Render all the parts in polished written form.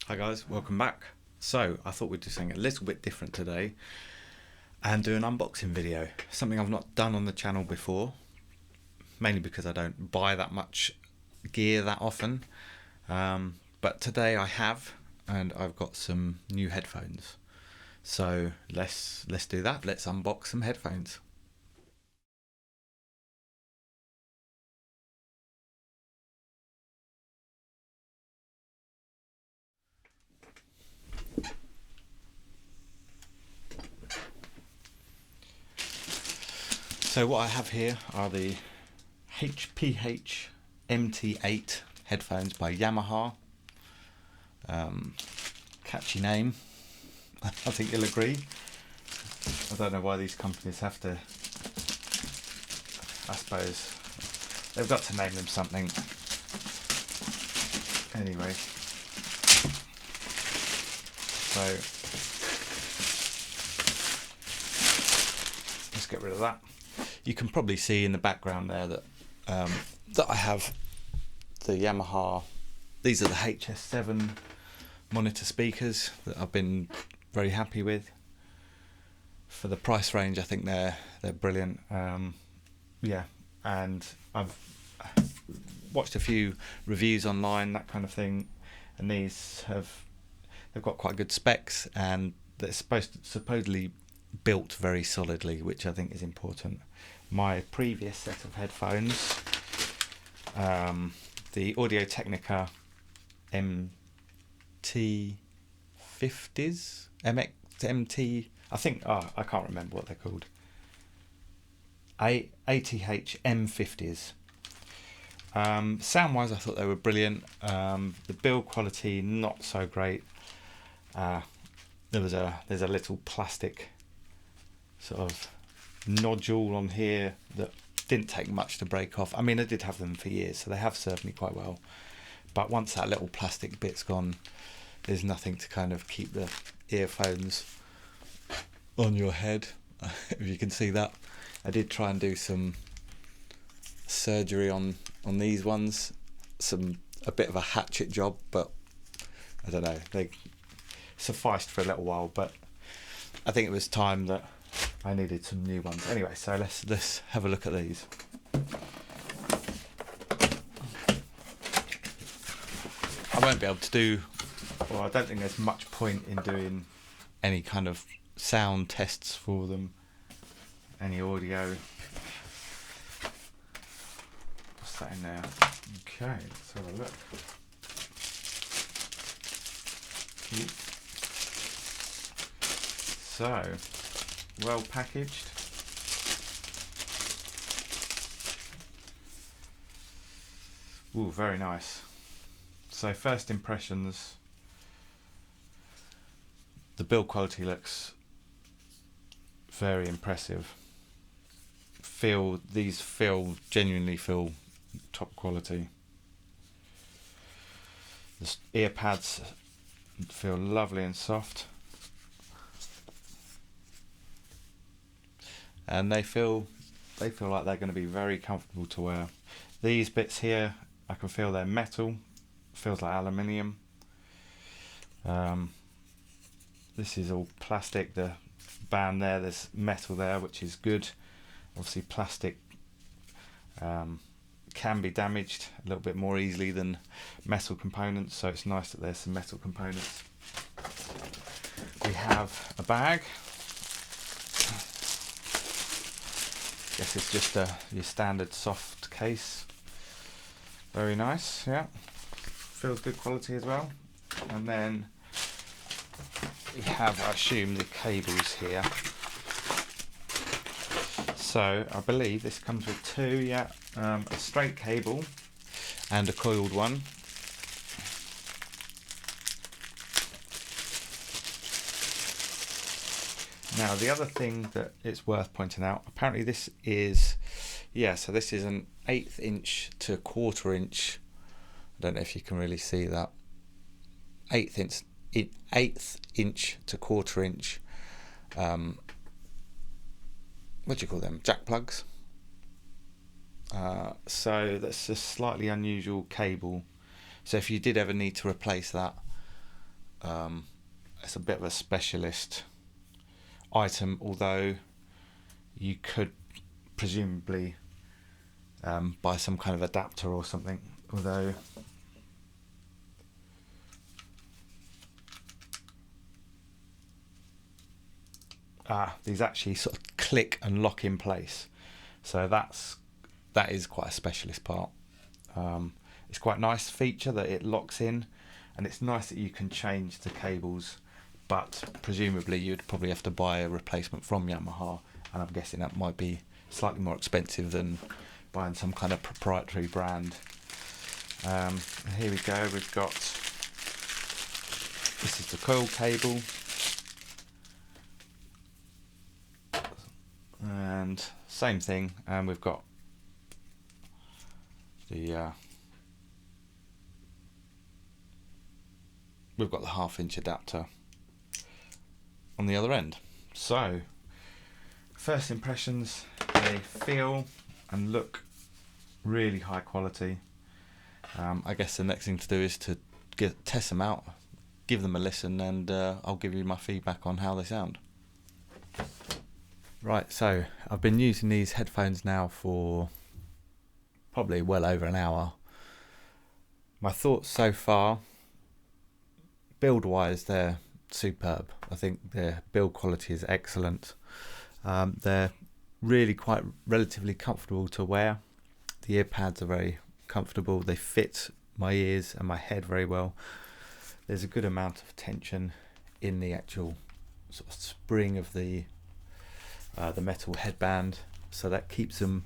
Hi guys, welcome back. So I thought we'd do something a little bit different today and do an unboxing video. Something I've not done on the channel before, mainly because I don't buy that much gear that often. But today I have, and I've got some new headphones. So let's do that. Let's unbox some headphones. So what I have here are the HPH-MT8 headphones by Yamaha. Catchy name, I think you'll agree. I don't know why these companies have to, I suppose they've got to name them something. Anyway, so let's get rid of that. You can probably see in the background there that that I have the Yamaha. These are the HS7 monitor speakers that I've been very happy with. For the price range, I think they're brilliant. Yeah, and I've watched a few reviews online, that kind of thing, and they've got quite good specs, and they're supposedly built very solidly, which I think is important. My previous set of headphones, the Audio-Technica MT50s, MT, I think, I can't remember what they're called. HPH-M50s. Sound-wise, I thought they were brilliant. The build quality, not so great. There's a little plastic sort of nodule on here that didn't take much to break off. I mean, I did have them for years, so they have served me quite well. But once that little plastic bit's gone, there's nothing to kind of keep the earphones on your head. If you can see that. I did try and do some surgery on these ones, a bit of a hatchet job, but I don't know, they sufficed for a little while. But I think it was time that I needed some new ones. Anyway, so let's have a look at these. I won't be able to do, well, I don't think there's much point in doing any kind of sound tests for them, any audio. What's that in there? Okay, let's have a look. So, well packaged. Ooh, very nice. So first impressions, the build quality looks very impressive. These genuinely feel top quality. The ear pads feel lovely and soft, and they feel like they're going to be very comfortable to wear. These bits here, I can feel they're metal. Feels like aluminium. This is all plastic. The band there's metal there, which is good. Obviously plastic can be damaged a little bit more easily than metal components, so it's nice that there's some metal components. We have a bag. Guess it's just your standard soft case. Very nice, yeah. Feels good quality as well. And then we have, I assume, the cables here. So I believe this comes with two, yeah, a straight cable and a coiled one. Now the other thing that it's worth pointing out, apparently this is, so this is an 1/8 inch to 1/4 inch. I don't know if you can really see that. 1/8 inch to 1/4 inch. What do you call them? Jack plugs. So that's a slightly unusual cable. So if you did ever need to replace that, It's a bit of a specialist item, although you could presumably buy some kind of adapter or something, although these actually sort of click and lock in place, so that is quite a specialist part. It's quite a nice feature that it locks in, and it's nice that you can change the cables, but presumably you'd probably have to buy a replacement from Yamaha, and I'm guessing that might be slightly more expensive than buying some kind of proprietary brand. Here we go, we've got, this is the coil cable, and same thing, and we've got the half-inch adapter on the other end. So first impressions, they feel and look really high quality. I guess the next thing to do is to test them out, give them a listen, and I'll give you my feedback on how they sound. Right, so I've been using these headphones now for probably well over an hour. My thoughts so far, build wise, they're superb. I think their build quality is excellent. They're really quite relatively comfortable to wear. The ear pads are very comfortable. They fit my ears and my head very well. There's a good amount of tension in the actual sort of spring of the metal headband, so that keeps them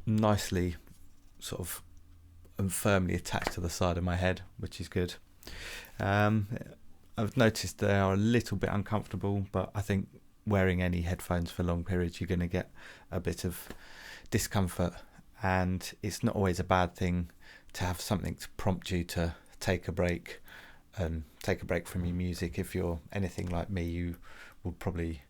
nicely sort of and firmly attached to the side of my head, which is good. I've noticed they are a little bit uncomfortable, but I think wearing any headphones for long periods you're going to get a bit of discomfort, and it's not always a bad thing to have something to prompt you to take a break and take a break from your music. If you're anything like me, you will probably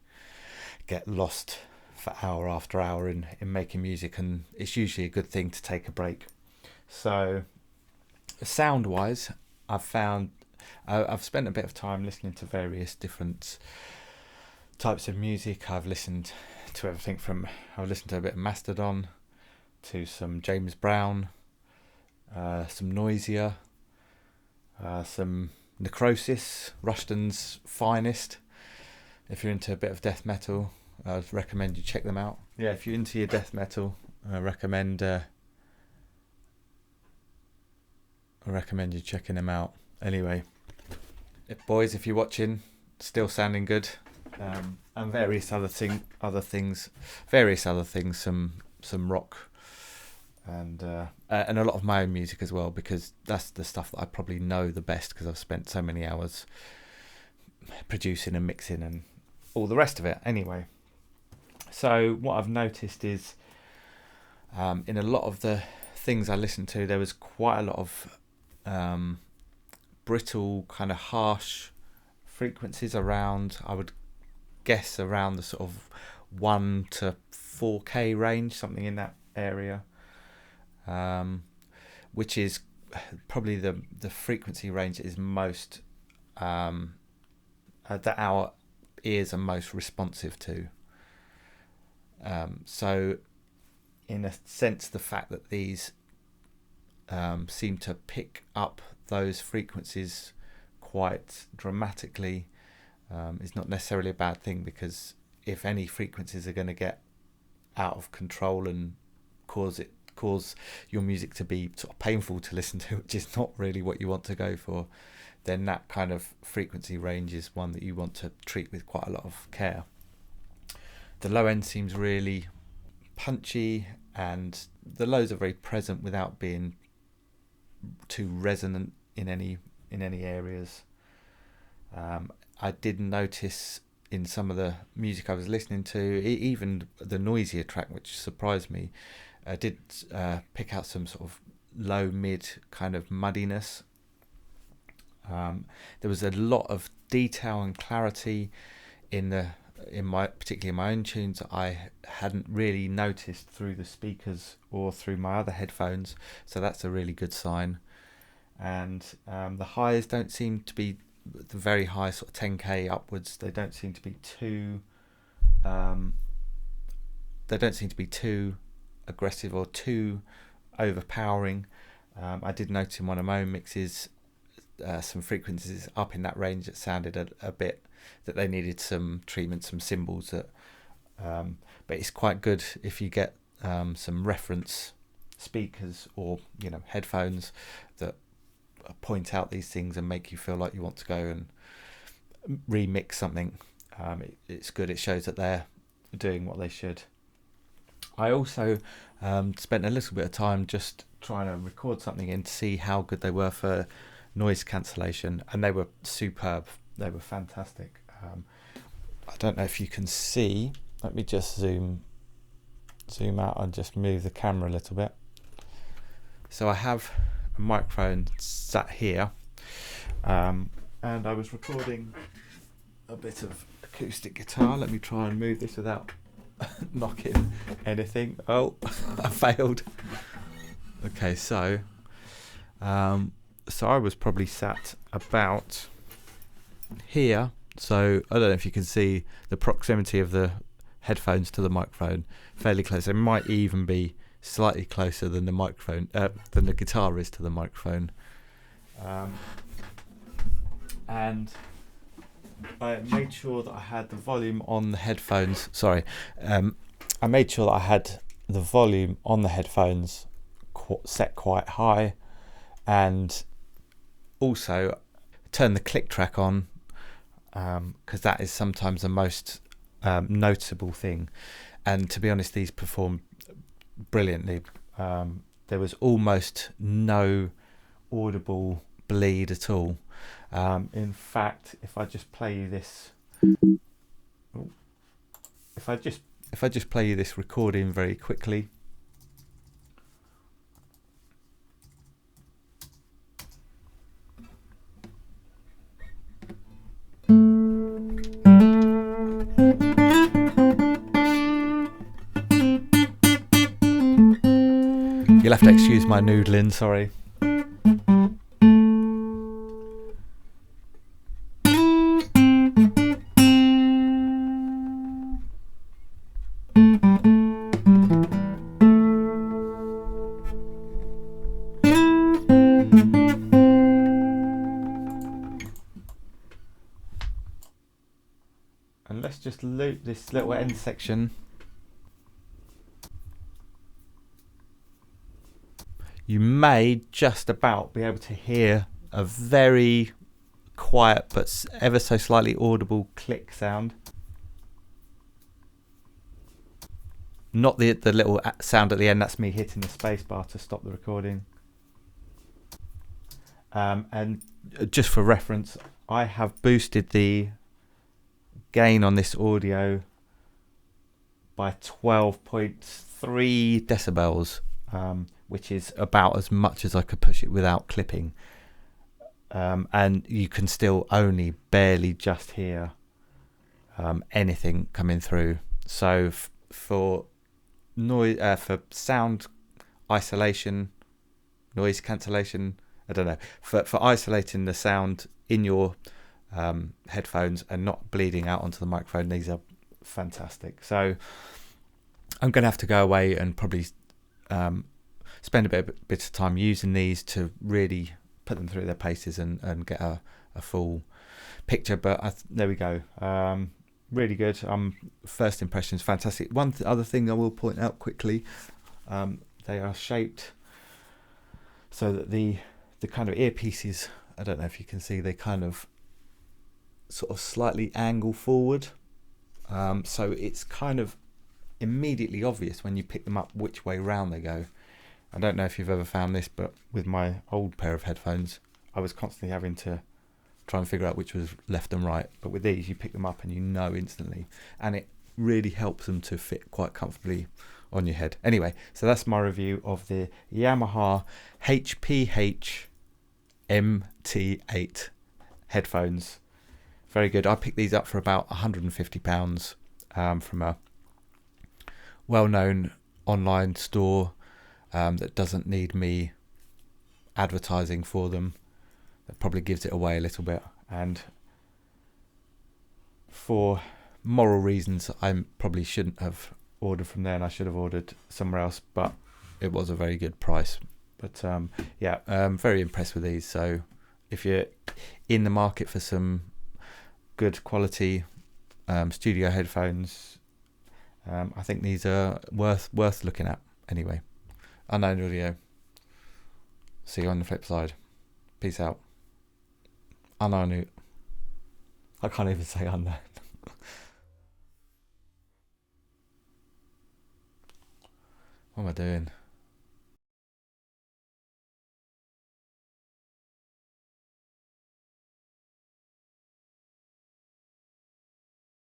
get lost for hour after hour in making music, and it's usually a good thing to take a break. So sound wise, I've spent a bit of time listening to various different types of music. I've listened to everything from, I've listened to a bit of Mastodon to some James Brown, some Noisier, some Necrosis, Rushton's finest. If you're into a bit of death metal, I'd recommend you check them out. Yeah, if you're into your death metal, I recommend you checking them out. Anyway, boys, if you're watching, still sounding good, and various other things, some rock, and a lot of my own music as well, because that's the stuff that I probably know the best, because I've spent so many hours producing and mixing and all the rest of it. Anyway, so what I've noticed is in a lot of the things I listened to, there was quite a lot of brittle, kind of harsh frequencies around, I would guess around the sort of 1 to 4K range, something in that area, which is probably the frequency range that is most that our ears are most responsive to. So in a sense, the fact that these seem to pick up those frequencies quite dramatically is not necessarily a bad thing, because if any frequencies are going to get out of control and cause your music to be sort of painful to listen to, which is not really what you want to go for, then that kind of frequency range is one that you want to treat with quite a lot of care. The low end seems really punchy, and the lows are very present without being too resonant in any areas. I did notice in some of the music I was listening to, even the Noisier track, which surprised me, did pick out some sort of low mid kind of muddiness. There was a lot of detail and clarity particularly in my own tunes that I hadn't really noticed through the speakers or through my other headphones, so that's a really good sign. and the highs don't seem to be the very high, sort of 10k upwards. They don't seem to be too aggressive or too overpowering. I did notice in one of my own mixes some frequencies up in that range that sounded a bit that they needed some treatment, some cymbals that but it's quite good if you get some reference speakers or headphones that point out these things and make you feel like you want to go and remix something. It's good. It shows that they're doing what they should. I also spent a little bit of time just trying to record something in to see how good they were for noise cancellation, and they were superb. They were fantastic. I don't know if you can see. Let me just zoom out and just move the camera a little bit. So I have a microphone sat here, and I was recording a bit of acoustic guitar. Let me try and move this without knocking anything. Oh, I failed. Okay, so I was probably sat about here. So I don't know if you can see the proximity of the headphones to the microphone, fairly close. It might even be slightly closer than the microphone, than the guitar is to the microphone. And I made sure that I had the volume on the headphones. I made sure that I had the volume on the headphones set quite high, and also turn the click track on, because that is sometimes the most noticeable thing. And to be honest, these performed brilliantly. There was almost no audible bleed at all. In fact, if I just play you this, if I just play you this recording very quickly. You'll have to excuse my noodling, sorry. And let's just loop this little end section. You may just about be able to hear a very quiet but ever so slightly audible click sound. Not the little sound at the end, that's me hitting the space bar to stop the recording. And just for reference, I have boosted the gain on this audio by 12.3 decibels, which is about as much as I could push it without clipping. And you can still only barely just hear anything coming through. So for noise, for sound isolation, noise cancellation, I don't know, for isolating the sound in your headphones and not bleeding out onto the microphone, these are fantastic. So I'm going to have to go away and probably spend a bit of time using these to really put them through their paces and get a full picture. But there we go. Really good. First impressions, fantastic. One other thing I will point out quickly, they are shaped so that the kind of earpieces, I don't know if you can see, they kind of sort of slightly angle forward. So it's kind of immediately obvious when you pick them up which way round they go. I don't know if you've ever found this, but with my old pair of headphones, I was constantly having to try and figure out which was left and right. But with these, you pick them up and you know instantly, and it really helps them to fit quite comfortably on your head. Anyway, so that's my review of the Yamaha HPH-MT8 headphones. Very good. I picked these up for about £150 from a well-known online store that doesn't need me advertising for them. That probably gives it away a little bit, and for moral reasons I probably shouldn't have ordered from there and I should have ordered somewhere else, but it was a very good price. But yeah, very impressed with these. So if you're in the market for some good quality studio headphones, I think these are worth looking at. Anyway, Unknown Audio. See you on the flip side. Peace out. Unknown. I can't even say unknown. What am I doing?